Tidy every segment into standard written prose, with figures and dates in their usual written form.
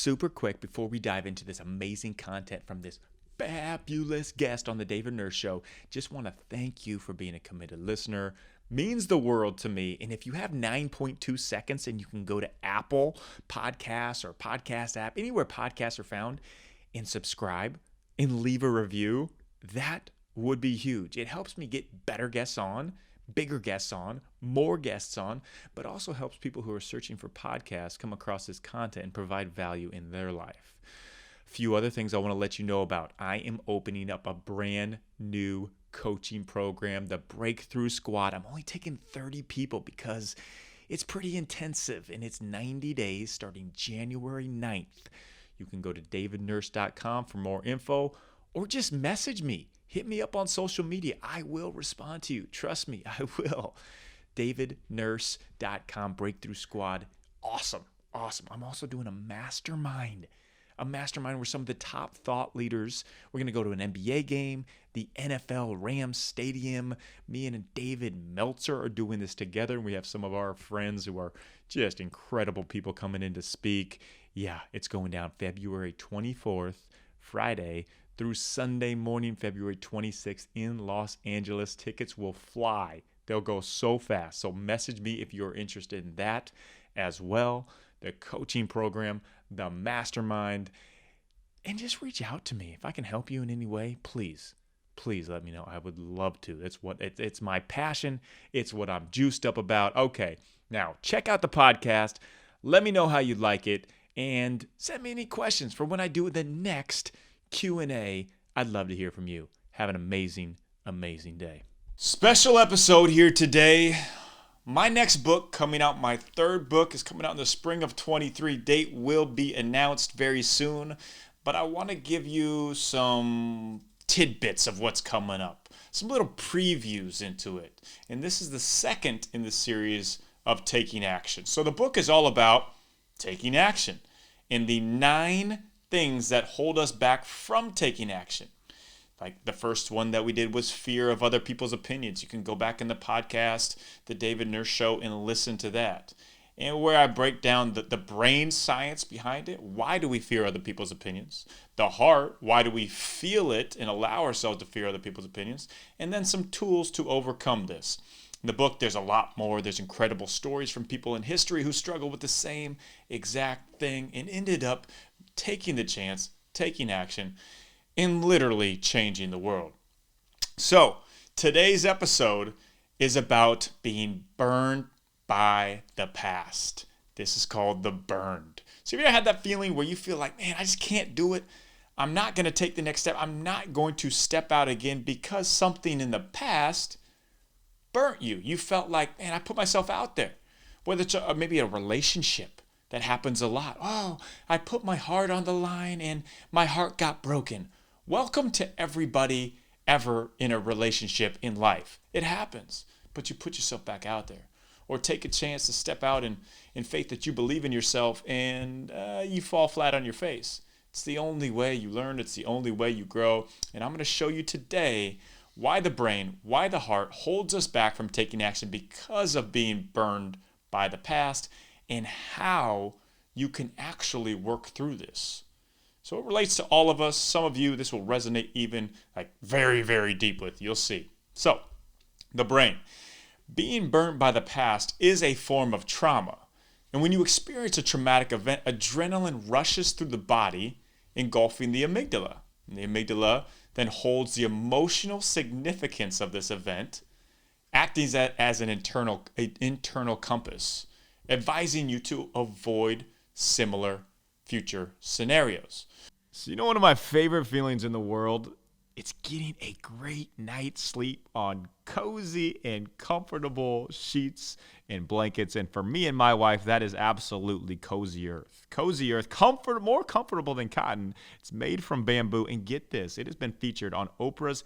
super quick before we dive into this amazing content from this fabulous guest on the David Nurse Show. Just want to thank you for being a committed listener. Means the world to me. And if you have 9.2 seconds and you can go to Apple Podcasts or podcast app, anywhere podcasts are found, and subscribe and leave a review, that would be huge. It helps me get better guests on, bigger guests on, more guests on, but also helps people who are searching for podcasts come across this content and provide value in their life. A few other things I want to let you know about. I am opening up a brand new coaching program, the Breakthrough Squad. I'm only taking 30 people because it's pretty intensive, and it's 90 days starting January 9th. You can go to davidnurse.com for more info, or just message me. Hit me up on social media. I will respond to you. Trust me, I will. davidnurse.com, Breakthrough Squad. Awesome. I'm also doing a mastermind where some of the top thought leaders, we're going to go to an NBA game, the NFL Rams Stadium. Me and David Meltzer are doing this together, and we have some of our friends who are just incredible people coming in to speak. Yeah, it's going down February 24th, Friday, through Sunday morning, February 26th in Los Angeles. Tickets will fly. They'll go so fast. So message me if you're interested in that as well. The coaching program, the mastermind, and just reach out to me. If I can help you in any way, please let me know. I would love to. It's my passion. It's what I'm juiced up about. Okay, now check out the podcast. Let me know how you like it, and send me any questions for when I do the next Q&A. I'd love to hear from you. Have an amazing, amazing day. Special episode here today. My next book coming out, my third book, is coming out in the spring of 23. Date will be announced very soon, but I want to give you some tidbits of what's coming up, some little previews into it. And this is the second in the series of taking action. So the book is all about taking action and the 9 things that hold us back from taking action. Like the first one that we did was fear of other people's opinions. You can go back in the podcast, The David Nurse Show, and listen to that. And where I break down the brain science behind it. Why do we fear other people's opinions? The heart, why do we feel it and allow ourselves to fear other people's opinions? And then some tools to overcome this. In the book, there's a lot more. There's incredible stories from people in history who struggled with the same exact thing and ended up taking the chance, taking action, and literally changing the world. So, today's episode is about being burned by the past. This is called the burned. So, have you ever had that feeling where you feel like, man, I just can't do it? I'm not going to take the next step. I'm not going to step out again because something in the past burnt you. You felt like, man, I put myself out there. Whether it's maybe a relationship that happens a lot. Oh, I put my heart on the line and my heart got broken. Welcome to everybody ever in a relationship in life. It happens, but you put yourself back out there. Or take a chance to step out in faith that you believe in yourself and you fall flat on your face. It's the only way you learn. It's the only way you grow. And I'm going to show you today why the brain, why the heart holds us back from taking action because of being burned by the past, and how you can actually work through this. So it relates to all of us. Some of you, this will resonate even like very, very deep with. You'll see. So, the brain. Being burnt by the past is a form of trauma. And when you experience a traumatic event, adrenaline rushes through the body, engulfing the amygdala. And the amygdala then holds the emotional significance of this event, acting as an internal compass, advising you to avoid similar future scenarios. So one of my favorite feelings in the world, it's getting a great night's sleep on cozy and comfortable sheets and blankets. And for me and my wife, that is absolutely Cozy Earth. Cozy Earth, more comfortable than cotton. It's made from bamboo. And get this, it has been featured on Oprah's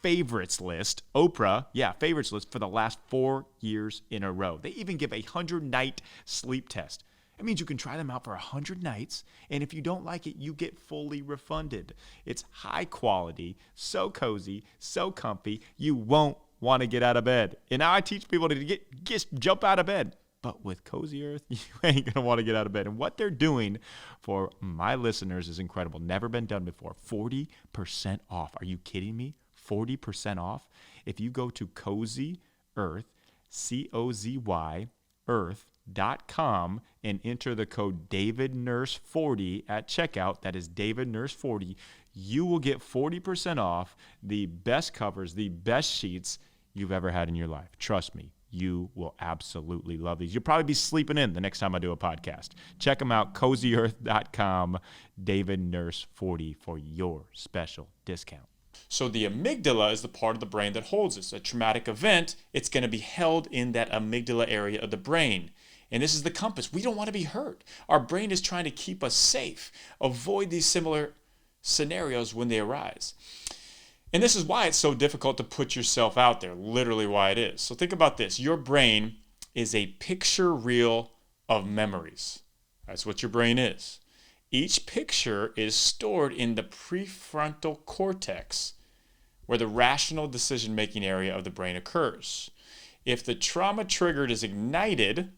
favorites list. Favorites list for the last 4 years in a row. They even give a 100-night sleep test. It means you can try them out for 100 nights, and if you don't like it, you get fully refunded. It's high quality, so cozy, so comfy, you won't want to get out of bed. And now I teach people to just jump out of bed. But with Cozy Earth, you ain't going to want to get out of bed. And what they're doing for my listeners is incredible. Never been done before. 40% off. Are you kidding me? 40% off. If you go to Cozy Earth, COZY Earth.com and enter the code DavidNurse40 at checkout, that is DavidNurse40, you will get 40% off the best covers, the best sheets you've ever had in your life. Trust me, you will absolutely love these. You'll probably be sleeping in the next time I do a podcast. Check them out, CozyEarth.com, DavidNurse40 for your special discount. So the amygdala is the part of the brain that holds us. A traumatic event, it's going to be held in that amygdala area of the brain. And this is the compass. We don't want to be hurt. Our brain is trying to keep us safe, avoid these similar scenarios when they arise. And this is why it's so difficult to put yourself out there, literally why it is. So think about this. Your brain is a picture reel of memories. That's what your brain is. Each picture is stored in the prefrontal cortex, where the rational decision-making area of the brain occurs. If the trauma triggered is ignited,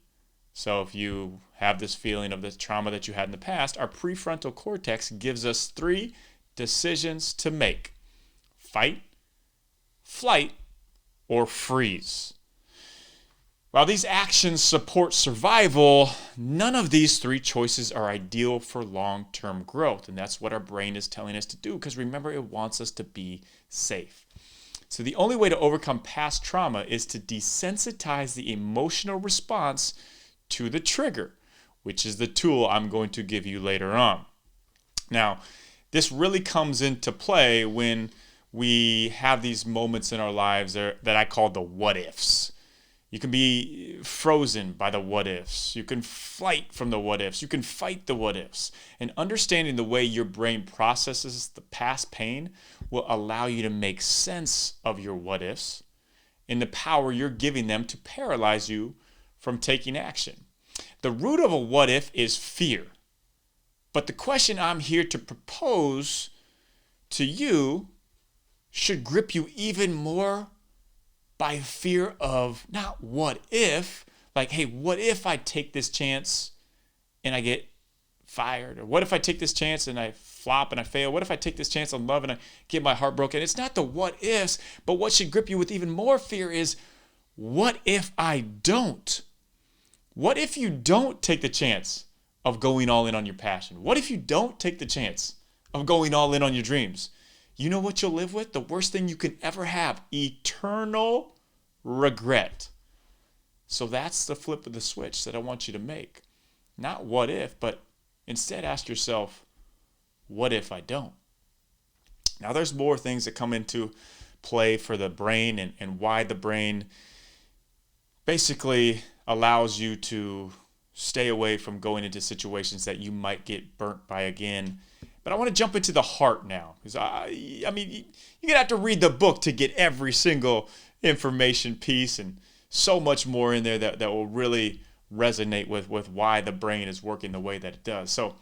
so if you have this feeling of the trauma that you had in the past, our prefrontal cortex gives us 3 decisions to make: fight, flight, or freeze. While these actions support survival, none of these 3 choices are ideal for long-term growth. And that's what our brain is telling us to do, because remember, it wants us to be safe. So the only way to overcome past trauma is to desensitize the emotional response to the trigger, which is the tool I'm going to give you later on. Now, this really comes into play when we have these moments in our lives that I call the what ifs. You can be frozen by the what ifs. You can flight from the what ifs. You can fight the what ifs. And understanding the way your brain processes the past pain will allow you to make sense of your what ifs and the power you're giving them to paralyze you from taking action. The root of a what if is fear. But the question I'm here to propose to you should grip you even more by fear of not what if, like, hey, what if I take this chance and I get fired? Or what if I take this chance and I flop and I fail? What if I take this chance on love and I get my heart broken? It's not the what ifs, but what should grip you with even more fear is, what if I don't? What if you don't take the chance of going all in on your passion? What if you don't take the chance of going all in on your dreams? You know what you'll live with? The worst thing you can ever have: eternal regret. So that's the flip of the switch that I want you to make. Not what if, but instead ask yourself, what if I don't? Now there's more things that come into play for the brain and why the brain basically allows you to stay away from going into situations that you might get burnt by again. But I want to jump into the heart now, because I mean, you're going to have to read the book to get every single information piece and so much more in there that will really resonate with why the brain is working the way that it does. So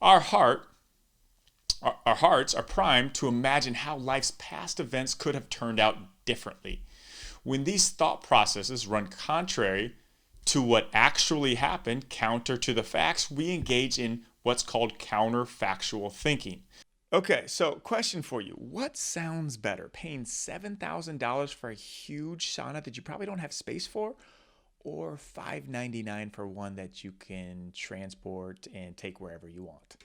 our hearts are primed to imagine how life's past events could have turned out differently. When these thought processes run contrary to what actually happened, counter to the facts, we engage in what's called counterfactual thinking. Okay, so question for you. What sounds better, paying $7,000 for a huge sauna that you probably don't have space for, or $599 for one that you can transport and take wherever you want?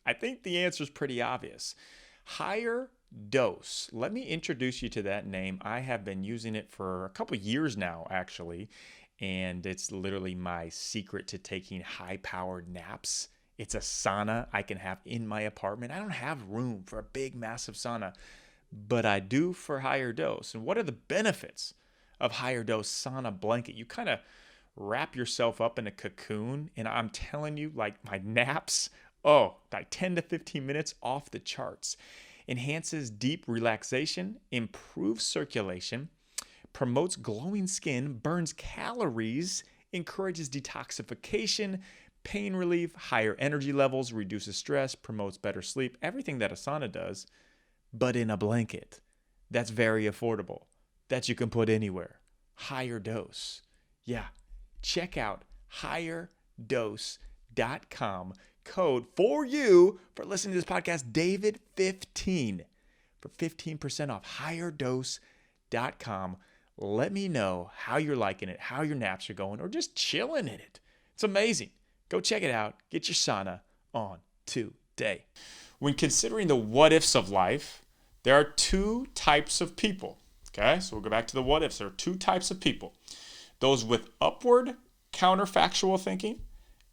I think the answer is pretty obvious. HIGHERDOSE. Let me introduce you to that name. I have been using it for a couple years now, actually, and it's literally my secret to taking high-powered naps. It's a sauna I can have in my apartment. I don't have room for a big, massive sauna, but I do for HIGHERDOSE. And what are the benefits of HIGHERDOSE sauna blanket? You kind of wrap yourself up in a cocoon, and I'm telling you, like, my naps, like 10 to 15 minutes off the charts. Enhances deep relaxation, improves circulation, promotes glowing skin, burns calories, encourages detoxification, pain relief, higher energy levels, reduces stress, promotes better sleep, everything that a sauna does, but in a blanket that's very affordable, that you can put anywhere. HIGHERDOSE. Yeah, check out HIGHERDOSE.com. Code for you for listening to this podcast, David15, for 15% off. HIGHERDOSE.com. Let me know how you're liking it, how your naps are going, or just chilling in it. It's amazing. Go check it out. Get your sauna on today. When considering the what ifs of life, there are two types of people. Okay, so we'll go back to the what ifs. There are two types of people: those with upward counterfactual thinking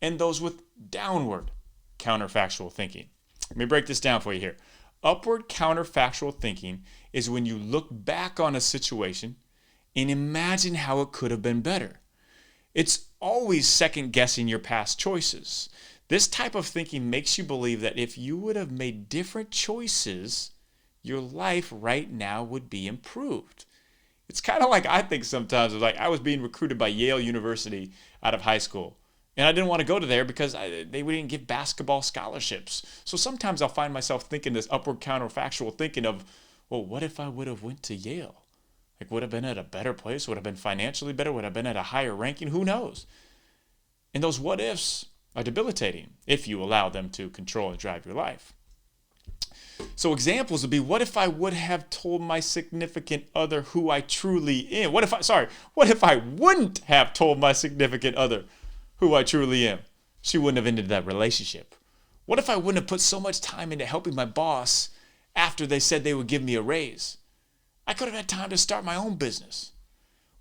and those with downward counterfactual thinking. Let me break this down for you here. Upward counterfactual thinking is when you look back on a situation and imagine how it could have been better. It's always second guessing your past choices. This type of thinking makes you believe that if you would have made different choices, your life right now would be improved. It's kind of like I think sometimes, like I was being recruited by Yale University out of high school, and I didn't want to go to there because they didn't give basketball scholarships. So sometimes I'll find myself thinking this upward counterfactual thinking of, well, what if I would have went to Yale? Like, would have been at a better place, would have been financially better, would have been at a higher ranking, who knows? And those what ifs are debilitating if you allow them to control and drive your life. So examples would be, what if I would have told my significant other who I truly am? What if I wouldn't have told my significant other who I truly am? She wouldn't have ended that relationship. What if I wouldn't have put so much time into helping my boss after they said they would give me a raise? I could have had time to start my own business.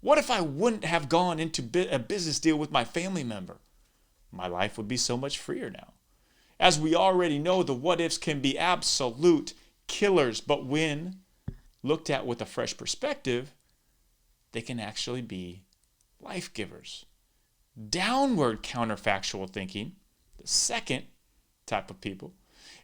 What if I wouldn't have gone into a business deal with my family member? My life would be so much freer now. As we already know, the what ifs can be absolute killers, but when looked at with a fresh perspective, they can actually be life givers. Downward counterfactual thinking, the second type of people,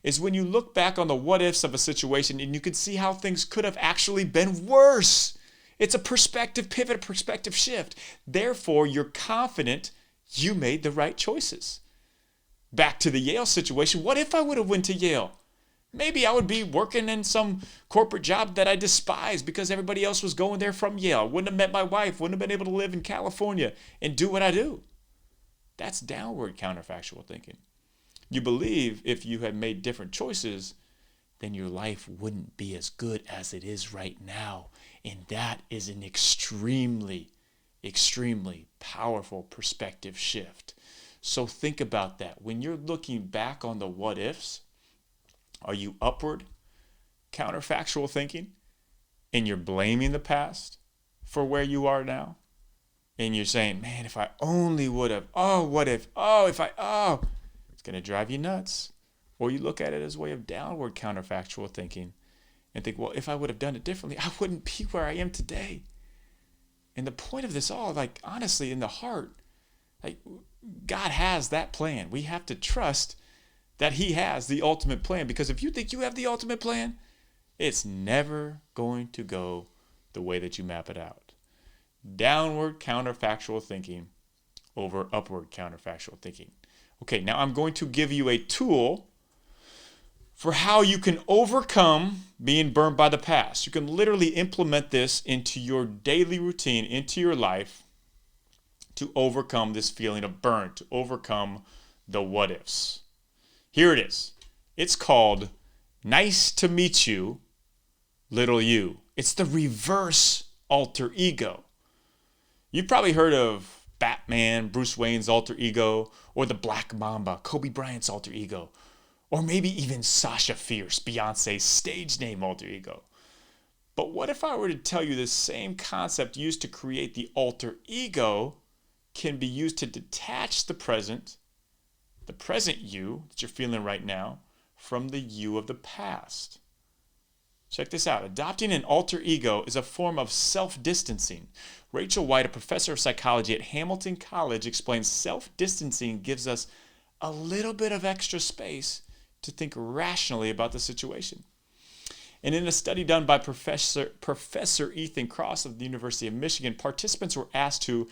is when you look back on the what ifs of a situation and you can see how things could have actually been worse. It's a perspective pivot, a perspective shift. Therefore, you're confident you made the right choices. Back to the Yale situation, what if I would have went to Yale? Maybe I would be working in some corporate job that I despise because everybody else was going there from Yale. Wouldn't have met my wife, wouldn't have been able to live in California and do what I do. That's downward counterfactual thinking. You believe if you had made different choices, then your life wouldn't be as good as it is right now. And that is an extremely, extremely powerful perspective shift. So think about that. When you're looking back on the what ifs, are you upward counterfactual thinking and you're blaming the past for where you are now? And you're saying, man, if I only would have, what if, it's going to drive you nuts. Or you look at it as a way of downward counterfactual thinking and think, well, if I would have done it differently, I wouldn't be where I am today. And the point of this all, like, honestly, in the heart, like, God has that plan. We have to trust that he has the ultimate plan, because if you think you have the ultimate plan, it's never going to go the way that you map it out. Downward counterfactual thinking over upward counterfactual thinking. Okay, now I'm going to give you a tool for how you can overcome being burned by the past. You can literally implement this into your daily routine, into your life, to overcome this feeling of burn, to overcome the what ifs. Here it is. It's called Nice to Meet You, Little You. It's the reverse alter ego. You've probably heard of Batman, Bruce Wayne's alter ego, or the Black Mamba, Kobe Bryant's alter ego, or maybe even Sasha Fierce, Beyonce's stage name alter ego. But what if I were to tell you the same concept used to create the alter ego can be used to detach the present you that you're feeling right now, from the you of the past? Check this out. Adopting an alter ego is a form of self-distancing. Rachel White, a professor of psychology at Hamilton College, explains self-distancing gives us a little bit of extra space to think rationally about the situation. And in a study done by Professor Ethan Cross of the University of Michigan, participants were asked to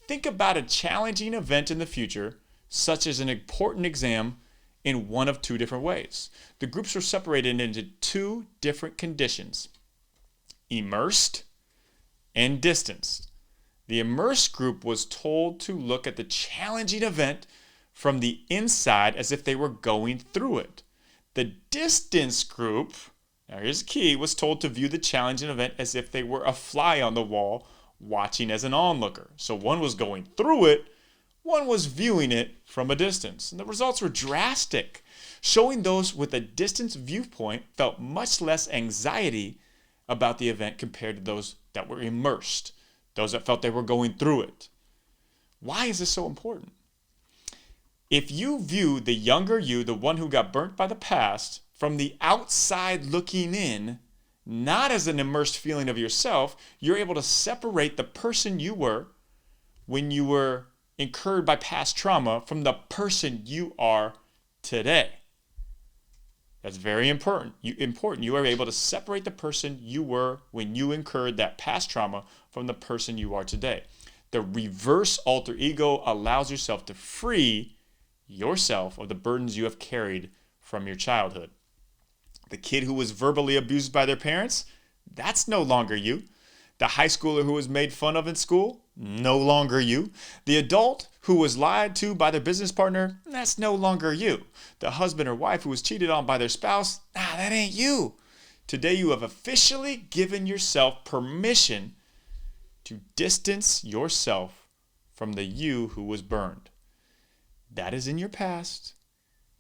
think about a challenging event in the future, such as an important exam, in one of two different ways. The groups were separated into two different conditions: immersed and distanced. The The immersed group was told to look at the challenging event from the inside as if they were going through it. The distanced group, now here's the key, was told to view the challenging event as if they were a fly on the wall watching as an onlooker. So one was going through it, one was viewing it from a distance. And the results were drastic, showing those with a distance viewpoint felt much less anxiety about the event compared to those that were immersed, those that felt they were going through it. Why is this so important? If you view the younger you, the one who got burnt by the past, from the outside looking in, not as an immersed feeling of yourself, you're able to separate the person you were when you were incurred by past trauma from the person you are today. That's very important. You are able to separate the person you were when you incurred that past trauma from the person you are today. The reverse alter ego allows yourself to free yourself of the burdens you have carried from your childhood. The kid who was verbally abused by their parents, that's no longer you. The high schooler who was made fun of in school, no longer you. The adult who was lied to by their business partner, that's no longer you. The husband or wife who was cheated on by their spouse, that ain't you. Today you have officially given yourself permission to distance yourself from the you who was burned. That is in your past.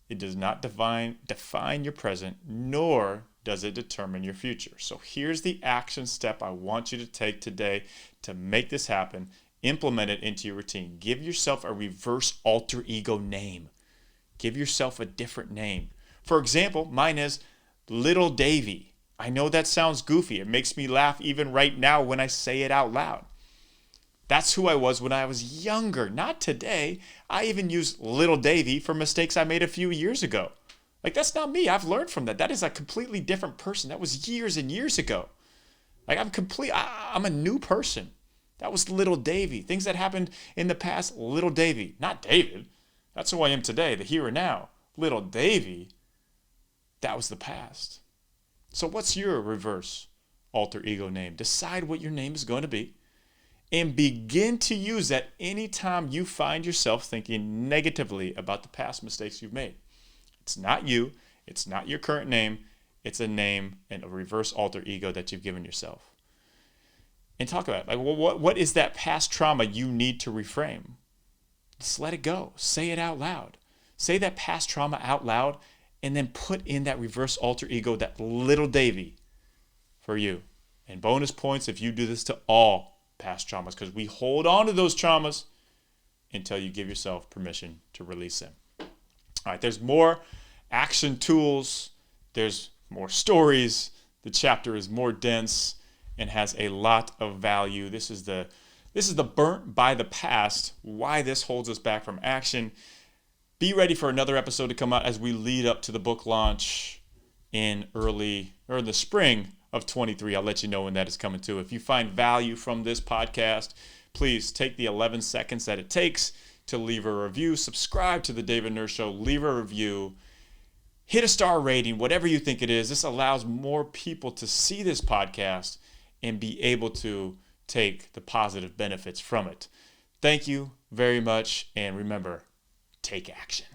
It does not define your present, nor does it determine your future. So here's the action step I want you to take today to make this happen. Implement it into your routine. Give yourself a reverse alter ego name. Give yourself a different name. For example, mine is Little Davy. I know that sounds goofy. It makes me laugh even right now when I say it out loud. That's who I was when I was younger, not today. I even use Little Davy for mistakes I made a few years ago. Like, that's not me. I've learned from that. That is a completely different person. That was years and years ago. Like, I'm a new person. That was Little Davy. Things that happened in the past, Little Davy. Not David. That's who I am today, the here and now. Little Davy, that was the past. So what's your reverse alter ego name? Decide what your name is going to be and begin to use that anytime you find yourself thinking negatively about the past mistakes you've made. It's not you. It's not your current name. It's a name and a reverse alter ego that you've given yourself. And talk about it. Like, what is that past trauma you need to reframe? Just let it go. Say it out loud. Say that past trauma out loud and then put in that reverse alter ego, that Little Davy, for you. And bonus points if you do this to all past traumas, because we hold on to those traumas until you give yourself permission to release them. All right, there's more action tools. There's more stories. The chapter is more dense and has a lot of value. This is the burnt by the past, why this holds us back from action. Be ready for another episode to come out as we lead up to the book launch in the spring of 23. I'll let you know when that is coming too. If you find value from this podcast, please take the 11 seconds that it takes to leave a review. Subscribe to the David Nurse Show. Leave a review. Hit a star rating, whatever you think it is. This allows more people to see this podcast and be able to take the positive benefits from it. Thank you very much. And remember, take action.